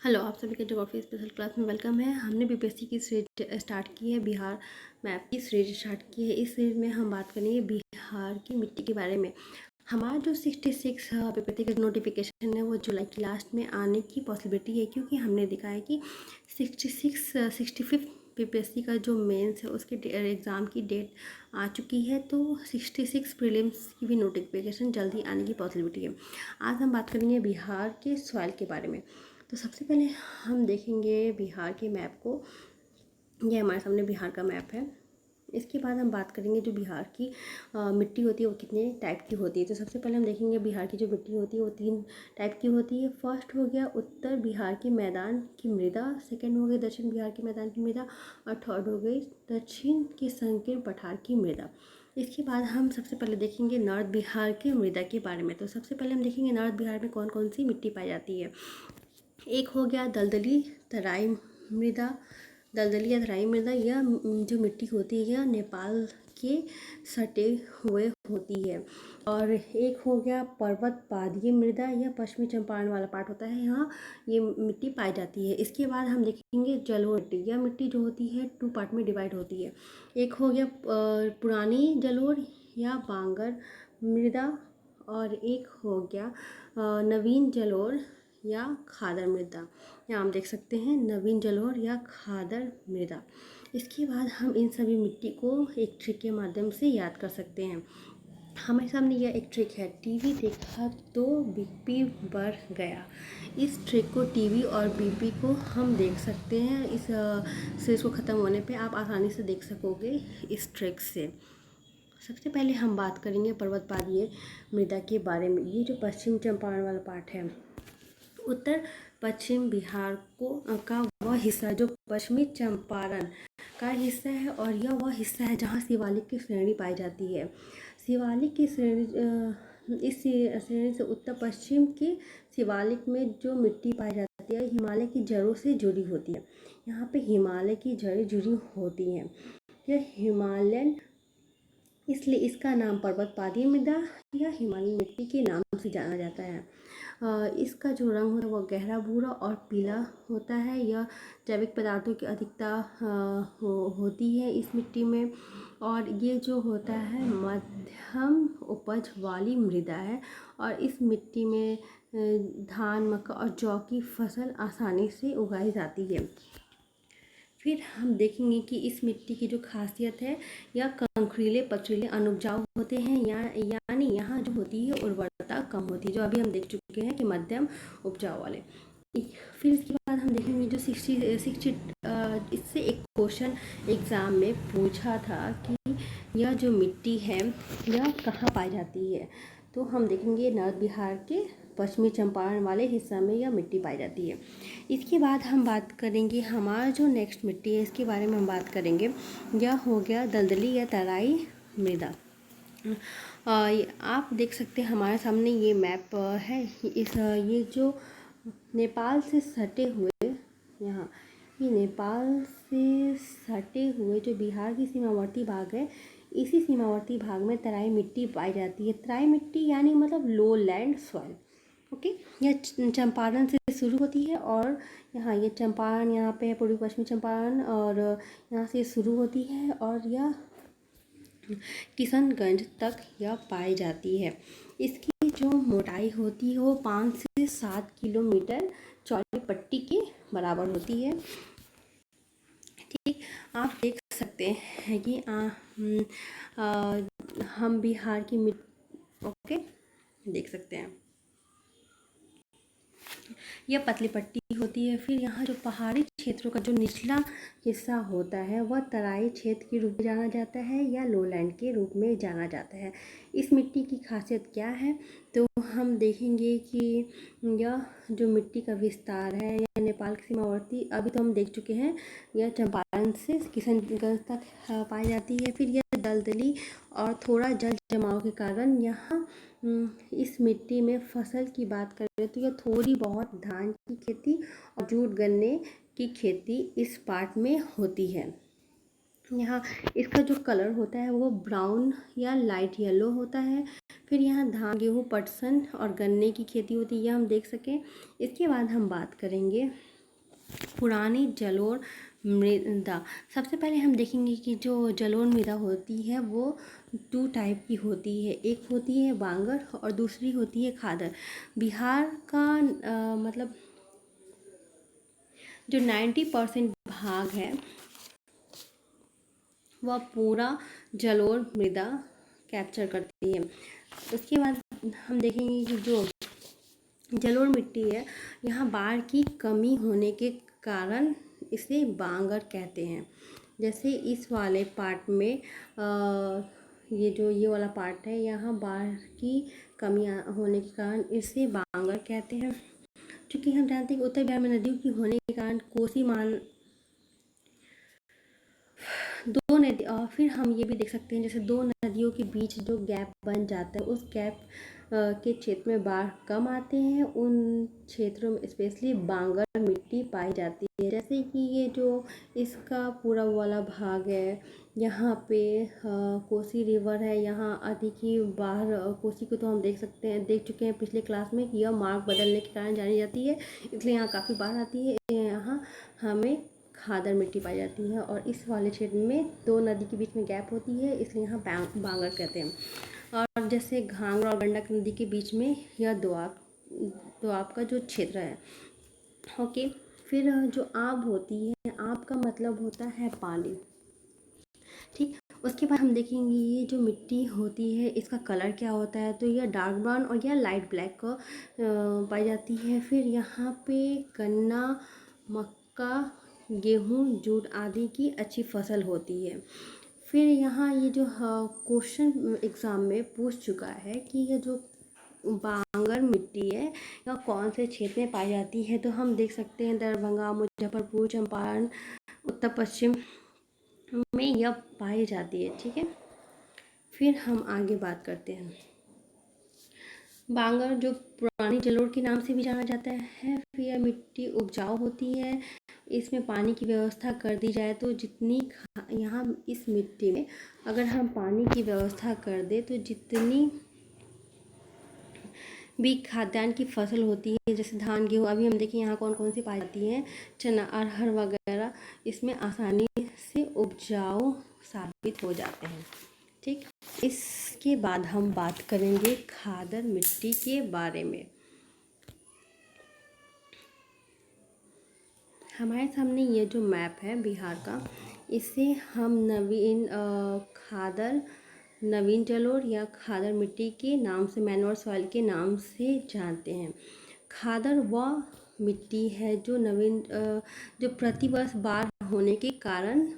Hello, आप सभी का ज्योग्राफी स्पेशल क्लास में वेलकम है। हमने बीपीएससी की सीरीज स्टार्ट की है, बिहार मैप की सीरीज स्टार्ट की है। इस सीरीज में हम बात करेंगे बिहार की मिट्टी के बारे में। हमारा जो 66 बीपीएससी का नोटिफिकेशन है वो जुलाई की लास्ट में आने की पॉसिबिलिटी है, क्योंकि हमने देखा है कि 65 बीपीएससी का जो मेंस है उसके एग्ज़ाम की डेट आ चुकी है, तो 66 प्रीलिम्स की भी नोटिफिकेशन जल्दी आने की पॉसिबिलिटी है। आज हम बात करेंगे बिहार के सॉइल के बारे में। तो सबसे पहले हम देखेंगे बिहार के मैप को। ये हमारे सामने बिहार का मैप है। इसके बाद हम बात करेंगे जो बिहार की मिट्टी होती है वो कितने टाइप की होती है। तो सबसे पहले हम देखेंगे बिहार की जो मिट्टी होती है वो 3 टाइप की होती है। फर्स्ट हो गया उत्तर बिहार के मैदान की मृदा, सेकंड हो गई दक्षिण बिहार के मैदान की मृदा, और थर्ड हो गई दक्षिण के संकीर्ण पठार की मृदा। इसके बाद हम सबसे पहले देखेंगे नॉर्थ बिहार के मृदा के बारे में। तो सबसे पहले हम देखेंगे नॉर्थ बिहार में कौन कौन सी मिट्टी पाई जाती है। एक हो गया दलदली तराई मृदा। दलदली या तराई मृदा यह जो मिट्टी होती है नेपाल के सटे हुए होती है। और एक हो गया पर्वत पादीय मृदा, यह पश्चिमी चंपारण वाला पार्ट होता है, यहाँ ये मिट्टी पाई जाती है। इसके बाद हम देखेंगे जलोढ़ मिट्टी। यह मिट्टी जो होती है 2 पार्ट में डिवाइड होती है। एक हो गया पुरानी जलोढ़ या बांगर मृदा, और एक हो गया नवीन जलोढ़ या खादर मृदा। यहाँ हम देख सकते हैं नवीन जलोढ़ या खादर मृदा। इसके बाद हम इन सभी मिट्टी को एक ट्रिक के माध्यम से याद कर सकते हैं। हमारे सामने यह एक ट्रिक है, टीवी देखा तो बीपी बढ़ गया। इस ट्रिक को टीवी और बीपी को हम देख सकते हैं। इस सीरीज को ख़त्म होने पे आप आसानी से देख सकोगे इस ट्रिक से। सबसे पहले हम बात करेंगे पर्वतपादीय मृदा के बारे में। ये जो पश्चिम चंपारण वाला पार्ट है, उत्तर पश्चिम बिहार का वह हिस्सा जो पश्चिमी चंपारण का हिस्सा है, और यह वह हिस्सा है जहाँ शिवालिक की श्रेणी पाई जाती है। शिवालिक की श्रेणी, इस श्रेणी से उत्तर पश्चिम के शिवालिक में जो मिट्टी पाई जाती है हिमालय की जड़ों से जुड़ी होती है। यहाँ पे हिमालय की जड़ें जुड़ी होती हैं। यह हिमालयन, इसलिए इसका नाम पर्वतपादीय मृदा या हिमालयन मिट्टी के नाम से जाना जाता है। इसका जो रंग होता है वह गहरा भूरा और पीला होता है। यह जैविक पदार्थों की अधिकता होती है इस मिट्टी में, और ये जो होता है मध्यम उपज वाली मृदा है, और इस मिट्टी में धान, मक्का और जौ की फसल आसानी से उगाई जाती है। फिर हम देखेंगे कि इस मिट्टी की जो खासियत है, यह कंकरीले पथरीले अनुपजाऊ होते हैं, यानी यहाँ जो होती है उर्वरता कम होती है, जो अभी हम देख चुके हैं कि मध्यम उपजाऊ वाले। फिर इसके बाद हम देखेंगे जो 60 इससे एक क्वेश्चन एग्ज़ाम में पूछा था कि यह जो मिट्टी है यह कहाँ पाई जाती है। तो हम देखेंगे नॉर्थ बिहार के पश्चिमी चंपारण वाले हिस्सा में यह मिट्टी पाई जाती है। इसके बाद हम बात करेंगे हमारा जो नेक्स्ट मिट्टी है इसके बारे में हम बात करेंगे। यह हो गया दलदली या तराई मृदा। आप देख सकते हैं हमारे सामने ये मैप है। ये जो नेपाल से सटे हुए, यहाँ ये नेपाल से सटे हुए जो बिहार की सीमावर्ती भाग है, इसी सीमावर्ती भाग में तराई मिट्टी पाई जाती है। तराई मिट्टी यानी मतलब लो लैंड सॉइल। ओके, यह चंपारण से शुरू होती है, और यहाँ ये चंपारण यहाँ पे पूर्वी पश्चिमी चंपारण, और यहाँ से शुरू होती है और यह किशनगंज तक यह पाई जाती है। इसकी जो मोटाई होती है वो 5 से 7 किलोमीटर चौड़ी पट्टी के बराबर होती है। ठीक, आप देख सकते हैं कि हम बिहार की ओके देख सकते हैं यह पतली पट्टी होती है। फिर यहाँ जो पहाड़ी क्षेत्रों का जो निचला हिस्सा होता है वह तराई क्षेत्र के रूप में जाना जाता है या लोलैंड के रूप में जाना जाता है। इस मिट्टी की खासियत क्या है, तो हम देखेंगे कि यह जो मिट्टी का विस्तार है या नेपाल की सीमावर्ती, अभी तो हम देख चुके हैं, यह चंपारण से किशनगंज तक पाई जाती है। फिर यह दलदली और थोड़ा जल जमाव के कारण यहाँ इस मिट्टी में फसल की बात करें तो यह थोड़ी बहुत धान की खेती और जूट गन्ने की खेती इस पार्ट में होती है। यहाँ इसका जो कलर होता है वो ब्राउन या लाइट येलो होता है। फिर यहाँ धान गेहूँ पटसन और गन्ने की खेती होती है, यह हम देख सकें। इसके बाद हम बात करेंगे पुरानी जलोढ़ मृदा। सबसे पहले हम देखेंगे कि जो जलोढ़ मृदा होती है वो 2 टाइप की होती है, एक होती है बांगर और दूसरी होती है खादर। बिहार का मतलब जो 90% भाग है वह पूरा जलोढ़ मृदा कैप्चर करती है। उसके बाद हम देखेंगे कि जो जलोढ़ मिट्टी है, यहाँ बाढ़ की कमी होने के कारण इसे बांगर कहते हैं। जैसे इस वाले पार्ट में ये वाला पार्ट है, यहाँ बाढ़ की कमी होने के कारण इसे बांगर कहते हैं। क्योंकि हम जानते हैं कि उत्तर बिहार में नदियों की होने के कारण कोसी मान दो नदी, और फिर हम ये भी देख सकते हैं जैसे 2 नदियों के बीच जो गैप बन जाता है, उस गैप के क्षेत्र में बाढ़ कम आते हैं। उन क्षेत्रों में स्पेशली बांगर मिट्टी पाई जाती है। जैसे कि ये जो इसका पूरा वाला भाग है, यहाँ पे कोसी रिवर है, यहाँ अधिक ही बाढ़, कोसी को तो हम देख चुके हैं पिछले क्लास में कि यह मार्ग बदलने के कारण जानी जाती है, इसलिए यहाँ काफ़ी बाढ़ आती है। यहाँ हमें खादर मिट्टी पाई जाती है, और इस वाले क्षेत्र में 2 नदी के बीच में गैप होती है, इसलिए यहाँ बांगर कहते हैं। और जैसे घाघरा और गंडक नदी के बीच में यह दोआब का जो क्षेत्र है। ओके, फिर जो आब होती है, आब का मतलब होता है पानी। ठीक, उसके बाद हम देखेंगे ये जो मिट्टी होती है इसका कलर क्या होता है, तो यह डार्क ब्राउन और यह लाइट ब्लैक पाई जाती है। फिर यहाँ पे गन्ना, मक्का, गेहूँ, जूट आदि की अच्छी फसल होती है। फिर यहाँ ये जो क्वेश्चन एग्ज़ाम में पूछ चुका है कि ये जो बांगर मिट्टी है यह कौन से क्षेत्र में पाई जाती है, तो हम देख सकते हैं दरभंगा, मुजफ्फरपुर, चंपारण, उत्तर पश्चिम में यह पाई जाती है। ठीक है, फिर हम आगे बात करते हैं। बांगर जो पुरानी जलोढ़ के नाम से भी जाना जाता है। फिर यह मिट्टी उपजाऊ होती है, इसमें पानी की व्यवस्था कर दी जाए तो यहाँ इस मिट्टी में अगर हम पानी की व्यवस्था कर दें तो जितनी भी खाद्यान्न की फसल होती है, जैसे धान गेहूँ, अभी हम देखें यहाँ कौन कौन सी पाई जाती हैं, चना, अरहर वगैरह, इसमें आसानी से उपजाऊ साबित हो जाते हैं। ठीक, इसके बाद हम बात करेंगे खादर मिट्टी के बारे में। हमारे सामने ये जो मैप है बिहार का, इसे हम नवीन जलोढ़ या खादर मिट्टी के नाम से, मैनोर सॉइल के नाम से जानते हैं। खादर वह मिट्टी है जो प्रतिवर्ष बाढ़ होने के कारण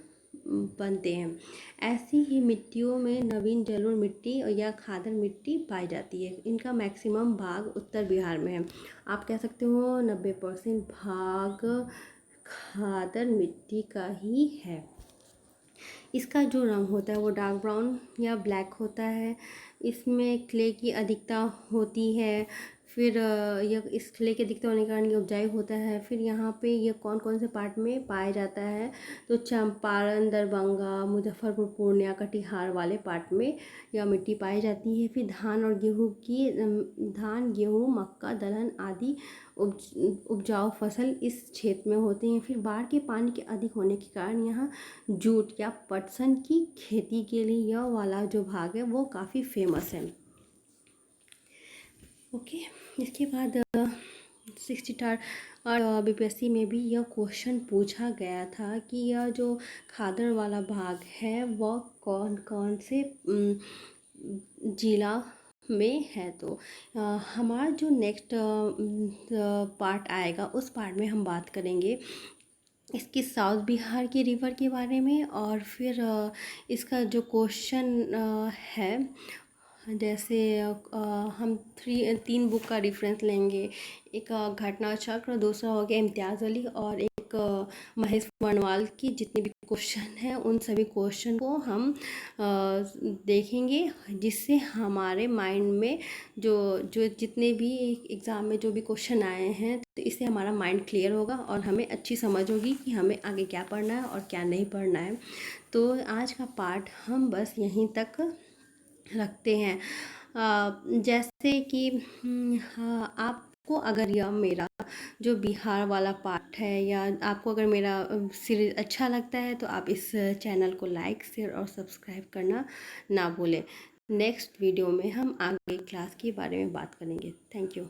बनते हैं। ऐसी ही मिट्टियों में नवीन जलोढ़ मिट्टी या खादर मिट्टी पाई जाती है। इनका मैक्सिमम भाग उत्तर बिहार में है। आप कह सकते हो 90% भाग खादर मिट्टी का ही है। इसका जो रंग होता है वो डार्क ब्राउन या ब्लैक होता है। इसमें क्ले की अधिकता होती है। फिर यह इस क्ले की अधिकता होने के कारण ये उपजाऊ होता है। फिर यहाँ पे ये कौन कौन से पार्ट में पाया जाता है, तो चंपारण, दरभंगा, मुजफ्फरपुर, पूर्णिया, कटिहार वाले पार्ट में यह मिट्टी पाई जाती है। फिर धान, गेहूँ, मक्का, दलहन आदि उपजाऊ फसल इस क्षेत्र में होते हैं। फिर बाढ़ के पानी के अधिक होने के कारण यहाँ जूट या पटसन की खेती के लिए यह वाला जो भाग है वो काफ़ी फेमस है। ओके, इसके बाद 60 और बीपीएससी में भी यह क्वेश्चन पूछा गया था कि यह जो खादर वाला भाग है वह कौन कौन से जिला में है। तो हमारा जो नेक्स्ट पार्ट आएगा उस पार्ट में हम बात करेंगे इसकी साउथ बिहार के रिवर के बारे में, और फिर इसका जो क्वेश्चन है, जैसे हम 3 बुक का रेफरेंस लेंगे। एक घटना चक्र, दूसरा हो गया इम्तियाज़ अली, और एक महेश वर्णवाल की जितने भी क्वेश्चन हैं उन सभी क्वेश्चन को हम देखेंगे, जिससे हमारे माइंड में जो जितने भी एग्ज़ाम में जो भी क्वेश्चन आए हैं, तो इससे हमारा माइंड क्लियर होगा और हमें अच्छी समझ होगी कि हमें आगे क्या पढ़ना है और क्या नहीं पढ़ना है। तो आज का पार्ट हम बस यहीं तक रखते हैं। जैसे कि हाँ, आपको अगर यह मेरा जो बिहार वाला पार्ट है या आपको अगर मेरा सीरीज़ अच्छा लगता है तो आप इस चैनल को लाइक शेयर और सब्सक्राइब करना ना भूलें। नेक्स्ट वीडियो में हम आगे क्लास के बारे में बात करेंगे। Thank you.